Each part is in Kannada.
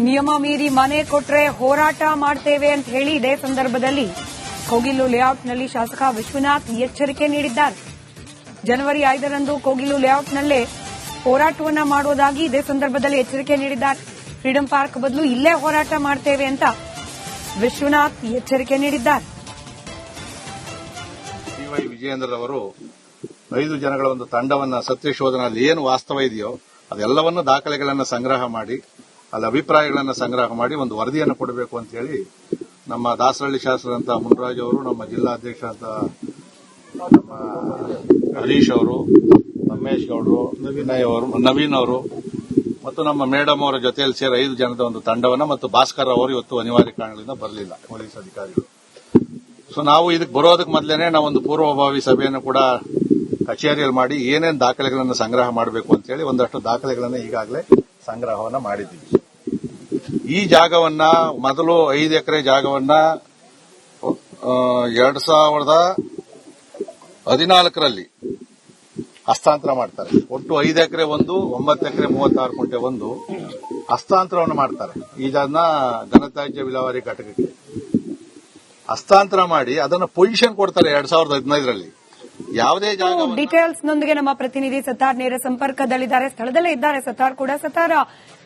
ನಿಯಮ ಮೀರಿ ಮನೆ ಕೊಟ್ರೆ ಹೋರಾಟ ಮಾಡ್ತೇವೆ ಅಂತ ಹೇಳಿ ಇದೇ ಸಂದರ್ಭದಲ್ಲಿ ಕೋಗಿಲು ಲೇಔಟ್ನಲ್ಲಿ ಶಾಸಕ ವಿಶ್ವನಾಥ್ ಎಚ್ಚರಿಕೆ ನೀಡಿದ್ದಾರೆ. ಜನವರಿ 5ರಂದು ಕೋಗಿಲು ಲೇಔಟ್ನಲ್ಲೇ ಹೋರಾಟವನ್ನ ಮಾಡುವುದಾಗಿ ಇದೇ ಸಂದರ್ಭದಲ್ಲಿ ಎಚ್ಚರಿಕೆ ನೀಡಿದ್ದಾರೆ. ಫ್ರೀಡಂ ಪಾರ್ಕ್ ಬದಲು ಇಲ್ಲೇ ಹೋರಾಟ ಮಾಡ್ತೇವೆ ಅಂತ ವಿಶ್ವನಾಥ್ ಎಚ್ಚರಿಕೆ ನೀಡಿದ್ದಾರೆ. ವಿಜಯೇಂದ್ರ ಅವರು 5 ಜನಗಳ ಒಂದು ತಂಡವನ್ನ ಸತ್ಯಶೋಧನಲ್ಲಿ ಏನು ವಾಸ್ತವ ಇದೆಯೋ ಅದೆಲ್ಲವನ್ನು ದಾಖಲೆಗಳನ್ನು ಸಂಗ್ರಹ ಮಾಡಿ ಅಲ್ಲಿ ಅಭಿಪ್ರಾಯಗಳನ್ನು ಸಂಗ್ರಹ ಮಾಡಿ ಒಂದು ವರದಿಯನ್ನು ಕೊಡಬೇಕು ಅಂತ ಹೇಳಿ ನಮ್ಮ ದಾಸರಳ್ಳಿ ಶಾಸಕರಂತ ಮುನ್ರಾಜ್ ಅವರು, ನಮ್ಮ ಜಿಲ್ಲಾಧ್ಯಕ್ಷ ಅಂತ ನಮ್ಮ ಹರೀಶ್ ಅವರು, ರಮೇಶ್ ಗೌಡರು, ನವೀನ್ ಅವರು ಮತ್ತು ನಮ್ಮ ಮೇಡಮ್ ಅವರ ಜೊತೆಯಲ್ಲಿ ಸೇರಿ 5 ಜನದ ಒಂದು ತಂಡವನ್ನ ಮತ್ತು ಭಾಸ್ಕರ್ ಅವರು ಇವತ್ತು ಅನಿವಾರ್ಯ ಕಾರಣಗಳಿಂದ ಬರಲಿಲ್ಲ, ಪೊಲೀಸ್ ಅಧಿಕಾರಿಗಳು. ಸೊ ನಾವು ಇದಕ್ಕೆ ಬರೋದಕ್ಕೆ ಮೊದಲೇನೆ ನಾವೊಂದು ಪೂರ್ವಭಾವಿ ಸಭೆಯನ್ನು ಕೂಡ ಕಚೇರಿಯಲ್ಲಿ ಮಾಡಿ ಏನೇನು ದಾಖಲೆಗಳನ್ನು ಸಂಗ್ರಹ ಮಾಡಬೇಕು ಅಂತ ಹೇಳಿ ಒಂದಷ್ಟು ದಾಖಲೆಗಳನ್ನು ಈಗಾಗಲೇ ಸಂಗ್ರಹವನ್ನ ಮಾಡಿದ್ದೀವಿ. ಈ ಜಾಗವನ್ನ ಮೊದಲು 5 ಎಕರೆ ಜಾಗವನ್ನ 2014ರಲ್ಲಿ ಹಸ್ತಾಂತರ ಮಾಡ್ತಾರೆ. ಒಟ್ಟು 5 ಎಕರೆ 9 ಎಕರೆ 36 ಗುಂಟೆ ಹಸ್ತಾಂತರವನ್ನು ಮಾಡ್ತಾರೆ. ಇದನ್ನ ಘನತ್ಯಾಜ್ಯ ವಿಲೇವಾರಿ ಘಟಕಕ್ಕೆ ಹಸ್ತಾಂತರ ಮಾಡಿ ಅದನ್ನು ಪೊಸಿಷನ್ ಕೊಡ್ತಾರೆ 2015ರಲ್ಲಿ. ಯಾವುದೇ ಜಾಗ ಡೀಟೇಲ್ಸ್ ನೊಂದಿಗೆ ನಮ್ಮ ಪ್ರತಿನಿಧಿ ಸತ್ತಾರ್ ನೇರ ಸಂಪರ್ಕದಲ್ಲಿದ್ದಾರೆ, ಸ್ಥಳದಲ್ಲೇ ಇದ್ದಾರೆ. ಸತ್ತಾರ್ ಕೂಡ ಸತ್ತಾರ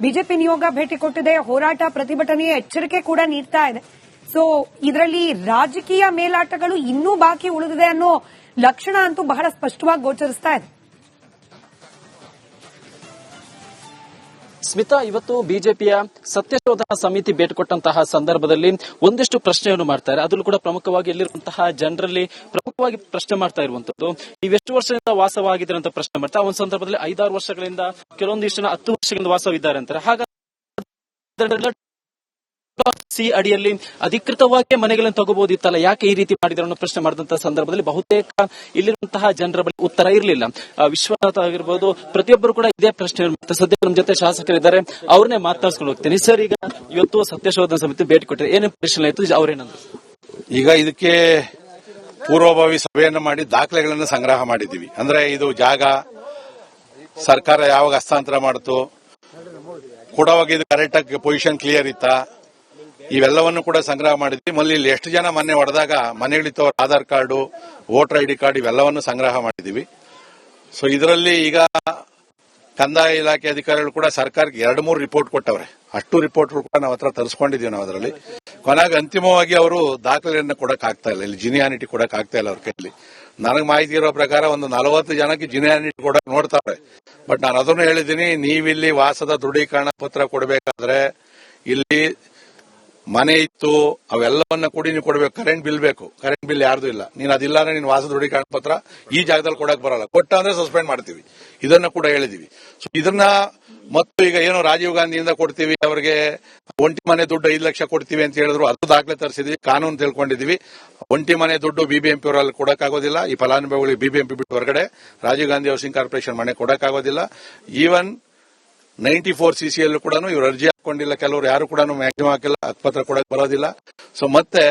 ಬಿಜೆಪಿ ನಿಯೋಗ ಭೇಟಿ ಕೊಟ್ಟಿದೆ, ಹೋರಾಟ ಪ್ರತಿಭಟನೆಯ ಎಚ್ಚರಿಕೆ ಕೂಡ ನೀಡ್ತಾ ಇದೆ. ಸೊ ಇದರಲ್ಲಿ ರಾಜಕೀಯ ಮೇಲಾಟಗಳು ಇನ್ನೂ ಬಾಕಿ ಉಳಿದಿದೆ ಅನ್ನೋ ಲಕ್ಷಣ ಅಂತೂ ಬಹಳ ಸ್ಪಷ್ಟವಾಗಿ ಗೋಚರಿಸ್ತಾ ಇದೆ. ಸ್ಮಿತಾ, ಇವತ್ತು ಬಿಜೆಪಿಯ ಸತ್ಯಶೋಧನಾ ಸಮಿತಿ ಭೇಟಿ ಕೊಟ್ಟಂತಹ ಸಂದರ್ಭದಲ್ಲಿ ಒಂದಿಷ್ಟು ಪ್ರಶ್ನೆಯನ್ನು ಮಾಡ್ತಾರೆ. ಅದರಲ್ಲೂ ಕೂಡ ಪ್ರಮುಖವಾಗಿ ಎಲ್ಲಿರುವಂತಹ ಜನರಲ್ಲಿ ಪ್ರಮುಖವಾಗಿ ಪ್ರಶ್ನೆ ಮಾಡ್ತಾ ಇರುವಂತದ್ದು, ನೀವೆಷ್ಟು ವರ್ಷದಿಂದ ವಾಸವಾಗಿದ್ದೀರಿ ಅಂತ ಪ್ರಶ್ನೆ ಮಾಡ್ತಾರೆ. ಒಂದು ಸಂದರ್ಭದಲ್ಲಿ 5-6 ವರ್ಷಗಳಿಂದ, ಕೆಲವೊಂದಿಷ್ಟು ಜನ 10 ವರ್ಷಗಳಿಂದ ವಾಸವಿದ್ದಾರೆ ಅಂತಾರೆ. ಹಾಗಾದ್ರೆ ಸಿ ಅಡಿಯಲ್ಲಿ ಅಧಿಕೃತವಾಗಿ ಮನೆಗಳನ್ನು ತಗೋಬಹುದಿತ್ತಲ್ಲ, ಯಾಕೆ ಈ ರೀತಿ ಮಾಡಿದ್ರು ಅನ್ನೋ ಪ್ರಶ್ನೆ ಮಾಡಿದಂತಹ ಸಂದರ್ಭದಲ್ಲಿ ಬಹುತೇಕ ಇಲ್ಲಿರುವಂತಹ ಜನರ ಬಳಿ ಉತ್ತರ ಇರಲಿಲ್ಲ. ವಿಶ್ವನಾಥ್ ಆಗಿರ್ಬೋದು, ಪ್ರತಿಯೊಬ್ಬರು ಕೂಡ ಇದೇ ಪ್ರಶ್ನೆ. ಸದ್ಯ ನಮ್ಮ ಜೊತೆ ಶಾಸಕರಿದ್ದಾರೆ, ಅವ್ರನ್ನೇ ಮಾತನಾಡಿಸ್ಕೊಂಡು ಹೋಗ್ತೀನಿ. ಸರ್, ಈಗ ಇವತ್ತು ಸತ್ಯಶೋಧನಾ ಸಮಿತಿ ಭೇಟಿ ಕೊಟ್ಟರೆ ಏನೇನು ಪರಿಶೀಲನೆ ಆಯಿತು, ಅವ್ರೇನಂದ್ರು? ಈಗ ಇದಕ್ಕೆ ಪೂರ್ವಭಾವಿ ಸಭೆಯನ್ನು ಮಾಡಿ ದಾಖಲೆಗಳನ್ನು ಸಂಗ್ರಹ ಮಾಡಿದ್ದೀವಿ. ಅಂದ್ರೆ ಇದು ಜಾಗ ಸರ್ಕಾರ ಯಾವಾಗ ಹಸ್ತಾಂತರ ಮಾಡಿತು, ಕೊಡುವಾಗ ಇದು ಕರೆಕ್ಟ್ ಆಗಿ ಪೊಸಿಷನ್ ಕ್ಲಿಯರ್ ಇತ್ತಾ, ಇವೆಲ್ಲವನ್ನು ಕೂಡ ಸಂಗ್ರಹ ಮಾಡಿದ್ವಿ. ಇಲ್ಲಿ ಎಷ್ಟು ಜನ ಮೊನ್ನೆ ಹೊಡೆದಾಗ ಮನೆಗಳಿತ್ತವ್ರ Aadhaar card, voter ID card ಇವೆಲ್ಲವನ್ನು ಸಂಗ್ರಹ ಮಾಡಿದೀವಿ. ಸೊ ಇದರಲ್ಲಿ ಈಗ ಕಂದಾಯ ಇಲಾಖೆ ಅಧಿಕಾರಿಗಳು ಕೂಡ ಸರ್ಕಾರಕ್ಕೆ 2-3 ರಿಪೋರ್ಟ್ ಕೊಟ್ಟವ್ರೆ. ಅಷ್ಟು ರಿಪೋರ್ಟ್ ಕೂಡ ನಾವು ಹತ್ರ ತರಿಸ್ಕೊಂಡಿದೀವಿ. ನಾವು ಅದರಲ್ಲಿ ಕೊನೆಗೆ ಅಂತಿಮವಾಗಿ ಅವರು ದಾಖಲೆಯನ್ನು ಕೊಡಕ್ ಆಗ್ತಾ ಇಲ್ಲ, ಇಲ್ಲಿ ಜಿನಿಯಾನಿಟಿ ಕೊಡಕ್ ಆಗ್ತಾ ಇಲ್ಲ ಅವ್ರ ಕೈಯಲ್ಲಿ. ನನಗೆ ಮಾಹಿತಿ ಇರೋ ಪ್ರಕಾರ ಒಂದು 40 ಜನಕ್ಕೆ ಜಿನಿಯಾನಿಟಿ ಕೊಡಕ್ ನೋಡ್ತಾರೆ. ಬಟ್ ನಾನು ಅದನ್ನು ಹೇಳಿದ್ದೀನಿ, ನೀವಿಲ್ಲಿ ವಾಸದ ದೃಢೀಕರಣ ಪತ್ರ ಕೊಡಬೇಕಾದ್ರೆ ಇಲ್ಲಿ ಮನೆ ಇತ್ತು ಅವೆಲ್ಲವನ್ನ ಕೂಡಿ ನೀವು ಕೊಡಬೇಕು. ಕರೆಂಟ್ ಬಿಲ್ ಬೇಕು, ಕರೆಂಟ್ ಬಿಲ್ ಯಾರ್ದು ಇಲ್ಲ. ನೀನು ಅದಿಲ್ಲ ಅಂದ್ರೆ ನೀನು ವಾಸ ದೃಢೀಕರಣ ಪತ್ರ ಈ ಜಾಗದಲ್ಲಿ ಕೊಡಕ್ ಬರಲ್ಲ, ಕೊಟ್ಟ ಅಂದ್ರೆ ಸಸ್ಪೆಂಡ್ ಮಾಡ್ತೀವಿ. ಇದನ್ನ ಕೂಡ ಹೇಳಿದೀವಿ. ಸೊ ಇದನ್ನ ಮತ್ತು ಈಗ ಏನು ರಾಜೀವ್ ಗಾಂಧಿಯಿಂದ ಕೊಡ್ತೀವಿ ಅವರಿಗೆ ಒಂಟಿ ಮನೆ ದುಡ್ಡು 5 ಲಕ್ಷ ಕೊಡ್ತೀವಿ ಅಂತ ಹೇಳಿದ್ರು, ಅದು ದಾಖಲೆ ತರಿಸಿದ್ವಿ, ಕಾನೂನು ತಿಳ್ಕೊಂಡಿದೀವಿ. ಒಂಟಿ ಮನೆ ದುಡ್ಡು ಬಿಬಿಎಂಪಿ ಅವರಲ್ಲಿ ಕೊಡಕ್ಕಾಗೋದಿಲ್ಲ. ಈ ಫಲಾನುಭವಿಗಳಿಗೆ ಬಿಬಿಎಂಪಿ ಬಿಟ್ಟು ಹೊರಗಡೆ ರಾಜೀವ್ ಗಾಂಧಿ ಹೌಸಿಂಗ್ ಕಾರ್ಪೊರೇಷನ್ ಮನೆ ಕೊಡಕ್ಕಾಗೋದಿಲ್ಲ. ಈವನ್ 94 CCಯಲ್ಲೂ ಕೂಡ ಇವರು ಅರ್ಜಿ ಹಾಕೊಂಡಿಲ್ಲ, ಕೆಲವರು ಯಾರು ಕೂಡ ಮ್ಯಾಕ್ಸಿಮಮ್ ಹಾಕಿಲ್ಲ, ಹಕ್ಕುಪತ್ರ ಕೊಡಕ್ ಬರೋದಿಲ್ಲ. ಸೊ ಮತ್ತೆ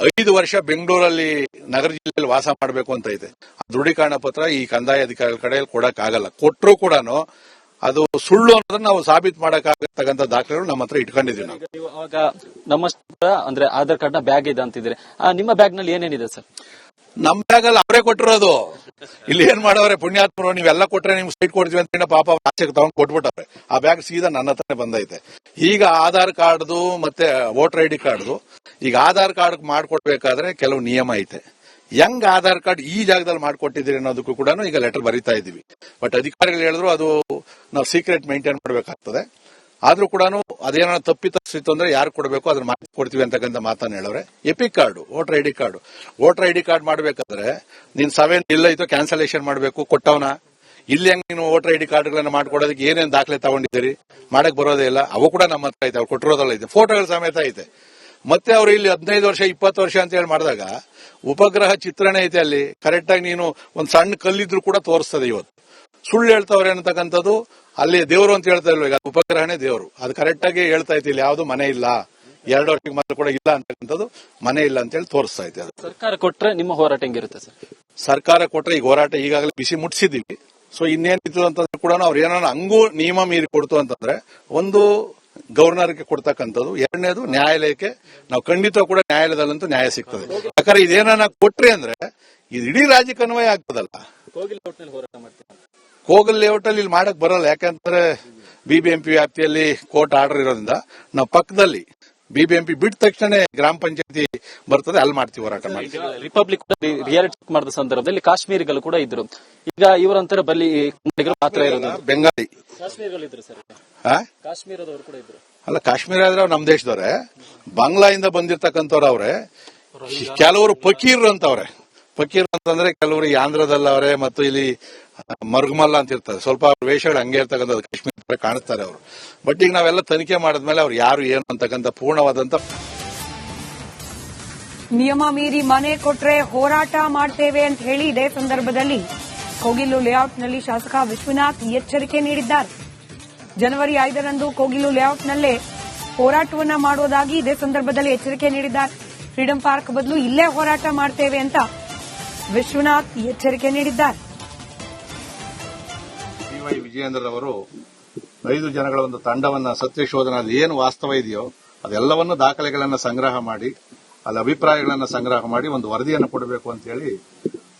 5 ವರ್ಷ ಬೆಂಗಳೂರಲ್ಲಿ ನಗರ ಜಿಲ್ಲೆಯಲ್ಲಿ ವಾಸ ಮಾಡಬೇಕು ಅಂತ ಐತೆ. ದೃಢೀಕರಣ ಪತ್ರ ಈ ಕಂದಾಯ ಅಧಿಕಾರಿಗಳ ಕಡೆಯಲ್ಲಿ ಕೊಡಕ್ ಆಗಲ್ಲ. ಕೊಟ್ಟರು ಕೂಡ ಅದು ಸುಳ್ಳು ಅನ್ನೋದನ್ನ ನಾವು ಸಾಬೀತು ಮಾಡಕ್ಕಾಗತಕ್ಕಂಥ ದಾಖಲೆಗಳು ನಮ್ಮ ಹತ್ರ ಇಟ್ಕೊಂಡಿದ್ದೀವಿ. ನಾವು ಅವಾಗ ನಮ್ಮ ಅಂದ್ರೆ ಆಧಾರ್ ಕಾರ್ಡ್ ನ ಬ್ಯಾಗ್ ಇದೆ ಅಂತಿದ್ರೆ, ನಿಮ್ಮ ಬ್ಯಾಗ್ ನಲ್ಲಿ ಏನೇನಿದೆ ಸರ್? ನಮ್ ಬ್ಯಾಗಲ್ಲಿ ಅವರೇ ಕೊಟ್ಟಿರೋದು. ಇಲ್ಲಿ ಏನ್ ಮಾಡವ್ರೆ ಪುಣ್ಯಾತ್ಮರು, ನೀವೆಲ್ಲ ಕೊಟ್ರೆ ನಿಮ್ಗೆ ಸೈಟ್ ಕೊಡ್ತೀವಿ ಅಂತ ಪಾಪ ಆಚೆಗೆ ತಗೊಂಡು ಕೊಟ್ಬಿಟ್ಟವ್ರೆ. ಆ ಬ್ಯಾಗ್ ಸೀದಾ ನನ್ನ ಹತ್ರನೇ ಬಂದೈತೆ. ಈಗ ಆಧಾರ್ ಕಾರ್ಡ್ದು ಮತ್ತೆ ವೋಟರ್ ಐಡಿ ಕಾರ್ಡ್ದು, ಈಗ ಆಧಾರ್ ಕಾರ್ಡ್ ಮಾಡ್ಕೊಡ್ಬೇಕಾದ್ರೆ ಕೆಲವು ನಿಯಮ ಐತೆ. ಹೆಂಗ್ ಆಧಾರ್ ಕಾರ್ಡ್ ಈ ಜಾಗದಲ್ಲಿ ಮಾಡ್ಕೊಟ್ಟಿದ್ದೀರಿ ಅನ್ನೋದಕ್ಕೂ ಕೂಡ ಈಗ ಲೆಟರ್ ಬರೀತಾ ಇದೀವಿ. ಬಟ್ ಅಧಿಕಾರಿಗಳು ಹೇಳಿದ್ರು ಅದು ನಾವು ಸೀಕ್ರೆಟ್ ಮೇಂಟೈನ್ ಮಾಡಬೇಕಾಗ್ತದೆ. ಆದ್ರೂ ಕೂಡ ಅದೇನೋ ತಪ್ಪಿತಸ್ಥಿತ್ತು ಅಂದ್ರೆ ಯಾರು ಕೊಡಬೇಕು ಅದನ್ನ ಮಾಹಿತಿ ಕೊಡ್ತೀವಿ ಅಂತಕ್ಕಂಥ ಮಾತನ್ನ ಹೇಳವ್ರೆ. EPIC card, voter ID card ಮಾಡಬೇಕಾದ್ರೆ ನೀನ್ 7 ಇಲ್ಲ ಕ್ಯಾನ್ಸಲೇಷನ್ ಮಾಡಬೇಕು. ಕೊಟ್ಟವನ ಇಲ್ಲಿ ಹೆಂಗ್ ನೀನು ವೋಟರ್ ಐಡಿ ಕಾರ್ಡ್ಗಳನ್ನ ಮಾಡ್ಕೊಡೋದಕ್ಕೆ ಏನೇನು ದಾಖಲೆ ತಗೊಂಡಿದ್ದೀರಿ, ಮಾಡಕ್ ಬರೋದೇ ಇಲ್ಲ. ಅವು ಕೂಡ ನಮ್ಮ ಹತ್ರ ಐತೆ, ಅವ್ರು ಕೊಟ್ಟಿರೋದಲ್ಲ ಐತೆ, ಫೋಟೋಗಳ ಸಮೇತ ಐತೆ. ಮತ್ತೆ ಅವ್ರು ಇಲ್ಲಿ 15 ವರ್ಷ 20 ವರ್ಷ ಅಂತ ಹೇಳಿ ಮಾಡಿದಾಗ ಉಪಗ್ರಹ ಚಿತ್ರಣ ಐತೆ. ಅಲ್ಲಿ ಕರೆಕ್ಟ್ ಆಗಿ ನೀನು ಒಂದ್ ಸಣ್ಣ ಕಲ್ಲಿದ್ರು ಕೂಡ ತೋರಿಸ್ತದೆ. ಇವತ್ತು ಸುಳ್ಳು ಹೇಳ್ತಾವ್ರೆ ಅನ್ನತಕ್ಕಂಥದ್ದು, ಅಲ್ಲಿ ದೇವರು ಅಂತ ಹೇಳ್ತಾ ಇಲ್ವ, ಈಗ ಉಪಗ್ರಹನೇ ದೇವರು. ಅದು ಕರೆಕ್ಟ್ ಆಗಿ ಹೇಳ್ತಾ ಐತಿ, ಇಲ್ಲಿ ಯಾವ್ದು ಮನೆ ಇಲ್ಲ, 2 ವರ್ಷಕ್ಕೆ ಮೊದಲು ಕೂಡ ಇಲ್ಲ ಅಂತಕ್ಕಂಥದ್ದು, ಮನೆ ಇಲ್ಲ ಅಂತ ಹೇಳಿ ತೋರಿಸ್ತಾ ಐತೆ. ಅದು ಸರ್ಕಾರ ಕೊಟ್ರೆ ನಿಮ್ಮ ಹೋರಾಟ ಹೆಂಗಿರುತ್ತೆ ಸರ್? ಸರ್ಕಾರ ಕೊಟ್ರೆ ಈಗ ಹೋರಾಟ ಈಗಾಗಲೇ ಬಿಸಿ ಮುಟ್ಟಿಸಿದೀವಿ. ಸೊ ಇನ್ನೇನಿತ್ತು ಅಂತಂದ್ರೆ ಕೂಡ ಅವ್ರು ಏನೋ ಹಂಗೂ ನಿಯಮ ಮೀರಿ ಕೊಡ್ತು ಅಂತಂದ್ರೆ ಒಂದು ಗವರ್ನರ್ಗೆ ಕೊಡ್ತಕ್ಕಂಥದ್ದು. ಎರಡನೇದು ನ್ಯಾಯಾಲಯಕ್ಕೆ ನಾವು ಖಂಡಿತ ಕೂಡ ನ್ಯಾಯಾಲಯದಲ್ಲಂತೂ ನ್ಯಾಯ ಸಿಗ್ತದೆ. ಯಾಕಂದ್ರೆ ಇದೇನ ಕೊಟ್ರಿ ಅಂದ್ರೆ ಇದು ಇಡೀ ರಾಜ್ಯಕ್ಕೆ ಅನ್ವಯ ಆಗ್ತದಲ್ಲ. ಕೋಗಲ್ ಲೇಔಟ್ ಅಲ್ಲಿ ಇಲ್ಲಿ ಮಾಡಕ್ ಬರಲ್ಲ, ಯಾಕಂದ್ರೆ ಬಿಬಿಎಂಪಿ ವ್ಯಾಪ್ತಿಯಲ್ಲಿ ಕೋರ್ಟ್ ಆರ್ಡರ್ ಇರೋದ್ರಿಂದ ನಾವು ಪಕ್ಕದಲ್ಲಿ ಬಿಬಿಎಂಪಿ ಬಿಟ್ಟ ತಕ್ಷಣ ಗ್ರಾಮ ಪಂಚಾಯತಿ ಬರ್ತದೆ, ಅಲ್ಲಿ ಮಾಡ್ತೀವಿ ಹೋರಾಟ ಮಾಡಿ. ರಿಪಬ್ಲಿಕ್ ರಿಯಾಲಿಟಿ ಚೆಕ್ ಮಾಡಿದ ಸಂದರ್ಭದಲ್ಲಿ ಕಾಶ್ಮೀರಿಗಳು ಕೂಡ ಇದ್ರು. ಈಗ ಇವರಂತರ ಬಲ್ಲಿ ಮಾತ್ರ ಇರೋದು ಬೆಂಗಾಲಿ ಕಾಶ್ಮೀರಿಗಳಿದ್ರು ಸರ್. ಕಾಶ್ಮೀರದವರು ಕೂಡ ಇದ್ರು. ಅಲ್ಲ, ಕಾಶ್ಮೀರ ಆದ್ರೆ ನಮ್ಮ ದೇಶದವ್ರೆ, ಬಾಂಗ್ಲಾದಿಂದ ಬಂದಿರತಕ್ಕಂಥವ್ರು ಅವ್ರೆ. ಕೆಲವರು ಫಕೀರ್ ಅಂತವ್ರೆ. ಫಕೀರ್ ಅಂತಂದ್ರೆ ಕೆಲವರು ಆಂಧ್ರದಲ್ಲವ್ರೆ ಮತ್ತು ಇಲ್ಲಿ ಮರ್ಗಮಲ್ಲ ಅಂತ ಇರ್ತಾರೆ. ಸ್ವಲ್ಪ ವೇಷಗಳು ಹಂಗೆ ಇರ್ತಕ್ಕಂಥದ್ದು ಕಾಶ್ಮೀರ ಕಾಣಿಸ್ತಾರೆ ಅವರು. ಬಟ್ ಈಗ ನಾವೆಲ್ಲ ತನಿಖೆ ಮಾಡಿದ್ಮೇಲೆ ಅವ್ರು ಯಾರು ಏನು ಅಂತಕ್ಕಂಥ ಪೂರ್ಣವಾದಂತ ನಿಯಮ ಮೀರಿ ಮನೆ ಕೊಟ್ರೆ ಹೋರಾಟ ಮಾಡ್ತೇವೆ ಅಂತ ಹೇಳಿ ಇದೇ ಸಂದರ್ಭದಲ್ಲಿ ಕೋಗಿಲು ಲೇಔಟ್ನಲ್ಲಿ ಶಾಸಕ ವಿಶ್ವನಾಥ್ ಎಚ್ಚರಿಕೆ ನೀಡಿದ್ದಾರೆ. ಜನವರಿ 5ರಂದು ಕೋಗಿಲು ಲೇಔಟ್ನಲ್ಲೇ ಹೋರಾಟವನ್ನ ಮಾಡುವುದಾಗಿ ಇದೇ ಸಂದರ್ಭದಲ್ಲಿ ಎಚ್ಚರಿಕೆ ನೀಡಿದ್ದಾರೆ. ಫ್ರೀಡಂ ಪಾರ್ಕ್ ಬದಲು ಇಲ್ಲೇ ಹೋರಾಟ ಮಾಡ್ತೇವೆ ಅಂತ ವಿಶ್ವನಾಥ್ ಎಚ್ಚರಿಕೆ ನೀಡಿದ್ದಾರೆ. ಡಿ.ವೈ. ವಿಜಯೇಂದ್ರರವರು 5 ಜನಗಳ ಒಂದು ತಂಡವನ್ನ ಸತ್ಯ ಶೋಧನದಲ್ಲಿ ಏನು ವಾಸ್ತವ ಇದೆಯೋ ಅದೆಲ್ಲವನ್ನು ದಾಖಲೆಗಳನ್ನು ಸಂಗ್ರಹ ಮಾಡಿ ಅಲ್ಲಿ ಅಭಿಪ್ರಾಯಗಳನ್ನು ಸಂಗ್ರಹ ಮಾಡಿ ಒಂದು ವರದಿಯನ್ನು ಕೊಡಬೇಕು ಅಂತ ಹೇಳಿ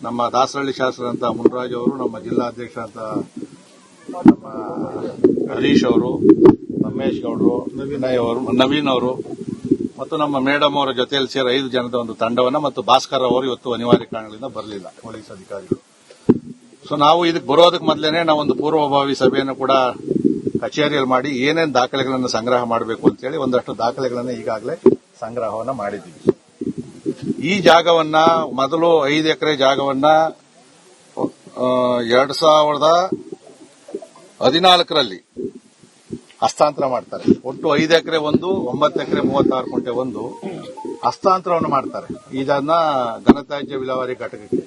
ನಮ್ಮ ದಾಸರಳ್ಳಿ ಶಾಸಕರಂತ ಮುನ್ರಾಜ್ ಅವರು, ನಮ್ಮ ಜಿಲ್ಲಾಧ್ಯಕ್ಷ ಅಂತ ನಮ್ಮ ಹರೀಶ್ ಅವರು, ರಮೇಶ್ ಗೌಡರು, ನವೀನ್ ಅವರು ಮತ್ತು ನಮ್ಮ ಮೇಡಮ್ ಅವರ ಜೊತೆಯಲ್ಲಿ ಸೇರಿ 5 ಜನದ ಒಂದು ತಂಡವನ್ನ ಮತ್ತು ಭಾಸ್ಕರ್ ಅವರು ಇವತ್ತು ಅನಿವಾರ್ಯ ಕಾರಣಗಳಿಂದ ಬರಲಿಲ್ಲ, ಪೊಲೀಸ್ ಅಧಿಕಾರಿಗಳು. ಸೊ ನಾವು ಇದಕ್ಕೆ ಬರೋದಕ್ಕೆ ಮೊದಲೇನೆ ನಾವೊಂದು ಪೂರ್ವಭಾವಿ ಸಭೆಯನ್ನು ಕೂಡ ಕಚೇರಿಯಲ್ಲಿ ಮಾಡಿ ಏನೇನು ದಾಖಲೆಗಳನ್ನು ಸಂಗ್ರಹ ಮಾಡಬೇಕು ಅಂತ ಹೇಳಿ ಒಂದಷ್ಟು ದಾಖಲೆಗಳನ್ನು ಈಗಾಗಲೇ ಸಂಗ್ರಹವನ್ನ ಮಾಡಿದ್ದೀವಿ. ಈ ಜಾಗವನ್ನ ಮೊದಲು 5 ಎಕರೆ ಜಾಗವನ್ನ 2014ರಲ್ಲಿ ಹಸ್ತಾಂತರ ಮಾಡ್ತಾರೆ. ಒಟ್ಟು 5 ಎಕರೆ 9 ಎಕರೆ 36 ಗುಂಟೆ ಹಸ್ತಾಂತರವನ್ನು ಮಾಡ್ತಾರೆ. ಇದನ್ನ ಘನತ್ಯಾಜ್ಯ ವಿಲೇವಾರಿ ಘಟಕಕ್ಕೆ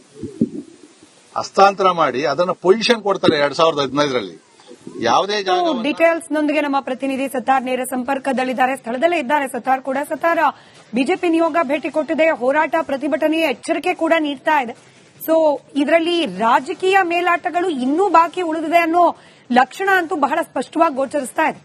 ಹಸ್ತಾಂತರ ಮಾಡಿ ಅದನ್ನ ಪೊಸಿಷನ್ ಕೊಡ್ತಾರೆ 2015ರಲ್ಲಿ. ಯಾವುದೇ ಜಾಗ ಡೀಟೇಲ್ಸ್ ನೊಂದಿಗೆ ನಮ್ಮ ಪ್ರತಿನಿಧಿ ಸತ್ತಾರ್ ನೇರ ಸಂಪರ್ಕದಲ್ಲಿದ್ದಾರೆ, ಸ್ಥಳದಲ್ಲೇ ಇದ್ದಾರೆ. ಸತ್ತಾರ್ ಕೂಡ ಸತ್ತಾರ್, ಬಿಜೆಪಿ ನಿಯೋಗ ಭೇಟಿ ಕೊಟ್ಟಿದೆ, ಹೋರಾಟ ಪ್ರತಿಭಟನೆಯ ಎಚ್ಚರಿಕೆ ಕೂಡ ನೀಡ್ತಾ ಇದೆ. ಸೊ ಇದರಲ್ಲಿ ರಾಜಕೀಯ ಮೇಲಾಟಗಳು ಇನ್ನೂ ಬಾಕಿ ಉಳಿದಿದೆ ಅನ್ನೋ ಲಕ್ಷಣ ಅಂತೂ ಬಹಳ ಸ್ಪಷ್ಟವಾಗಿ ಗೋಚರಿಸ್ತಾ ಇದೆ.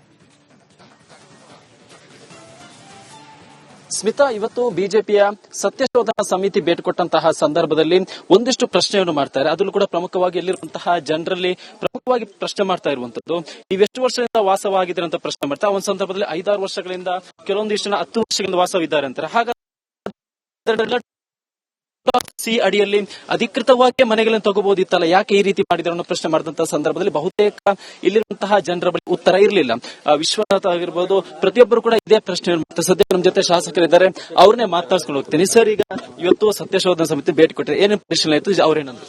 ಸ್ಮಿತಾ, ಇವತ್ತು ಬಿಜೆಪಿಯ ಸತ್ಯಶೋಧನಾ ಸಮಿತಿ ಭೇಟಿ ಕೊಟ್ಟಂತಹ ಸಂದರ್ಭದಲ್ಲಿ ಒಂದಿಷ್ಟು ಪ್ರಶ್ನೆಯನ್ನು ಮಾಡ್ತಾರೆ. ಅದರಲ್ಲೂ ಕೂಡ ಪ್ರಮುಖವಾಗಿ ಎಲ್ಲಿರುವಂತಹ ಜನರಲ್ಲಿ ಪ್ರಮುಖವಾಗಿ ಪ್ರಶ್ನೆ ಮಾಡ್ತಾ ಇರುವಂತದ್ದು, ನೀವೆಷ್ಟು ವರ್ಷದಿಂದ ವಾಸವಾಗಿದ್ದೀರಿ ಅಂತ ಪ್ರಶ್ನೆ ಮಾಡ್ತಾರೆ. ಒಂದು ಸಂದರ್ಭದಲ್ಲಿ 5-6 ವರ್ಷಗಳಿಂದ, ಕೆಲವೊಂದಿಷ್ಟು ಜನ 10 ವರ್ಷಗಳಿಂದ ವಾಸವಿದ್ದಾರೆ ಅಂತಾರೆ. ಹಾಗಾದ್ರೆ ಸಿ ಅಡಿಯಲ್ಲಿ ಅಧಿಕೃತವಾಗಿ ಮನೆಗಳನ್ನು ತಗೋಬಹುದಿತ್ತಲ್ಲ, ಯಾಕೆ ಈ ರೀತಿ ಮಾಡಿದ್ರು ಅನ್ನೋ ಪ್ರಶ್ನೆ ಮಾಡಿದಂತಹ ಸಂದರ್ಭದಲ್ಲಿ ಬಹುತೇಕ ಇಲ್ಲಿರುವಂತಹ ಜನರ ಬಳಿ ಉತ್ತರ ಇರಲಿಲ್ಲ. ವಿಶ್ವನಾಥ್ ಆಗಿರ್ಬೋದು, ಪ್ರತಿಯೊಬ್ಬರು ಕೂಡ ಇದೇ ಪ್ರಶ್ನೆ ಮಾಡ್ತಾರೆ. ಸದ್ಯ ನಮ್ಮ ಜೊತೆ ಶಾಸಕರಿದ್ದಾರೆ, ಅವ್ರನ್ನೇ ಮಾತಾಡ್ಸ್ಕೊಂಡು ಹೋಗ್ತೀನಿ. ಸರ್, ಈಗ ಇವತ್ತು ಸತ್ಯಶೋಧನಾ ಸಮಿತಿ ಭೇಟಿ ಕೊಟ್ಟರೆ ಏನೇನು ಪರಿಶೀಲನೆ ಆಯಿತು, ಅವರೇನಂದ್ರು?